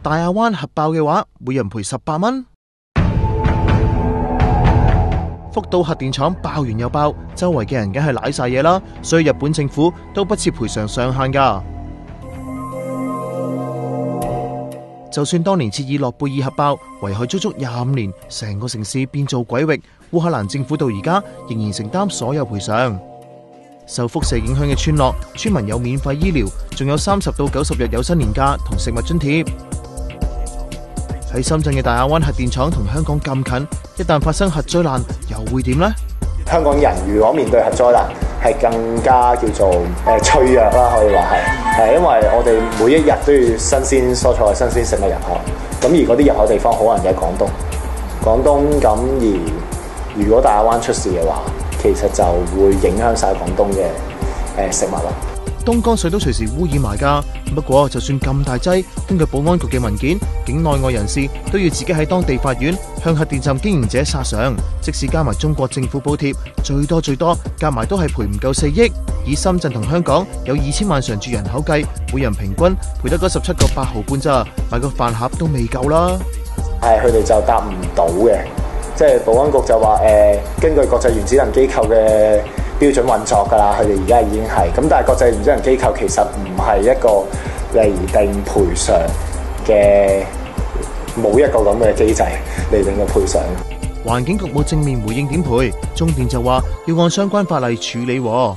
大亞灣核爆嘅話，每人賠18蚊。福島核電廠爆完又爆，周圍嘅人梗係瀨晒嘢啦，所以日本政府都不設賠償上限㗎。就算當年切爾諾貝爾核爆，危害足足25年，成個城市變做鬼域，烏克蘭政府到而家仍然承擔所有賠償。受輻射影響嘅村落，村民有免費醫療，仲有30到90日有薪年假同食物津貼。喺深圳嘅大亞灣核電廠同香港咁近，一旦發生核災難，又會點呢？香港人如果面對核災難，係更加叫做脆弱啦，可以話係，因為我哋每一日都要新鮮蔬菜、新鮮食物入口，咁而嗰啲入口地方可能就係廣東咁，而如果大亞灣出事嘅話，其實就會影響晒廣東嘅食物啦。東江水都隨時污染埋㗎。不過就算咁大劑，根據保安局嘅文件，境內外人士都要自己喺當地法院向核電站經營者索償，即使加埋中國政府補貼，最多夾埋都係賠唔夠4億。以深圳同香港有2000萬常住人口計，每人平均賠得嗰17個8毫半咋，買個飯盒都未夠啦。係佢哋就答唔到嘅，即係保安局就話根據國際原子能機構嘅標準運作㗎啦，佢哋而家已經係咁，但係國際原子能機構其實唔係一個釐定賠償嘅，冇一個咁嘅機制釐定嘅賠償。環境局冇正面回應點賠，中電就話要按相關法例處理喎。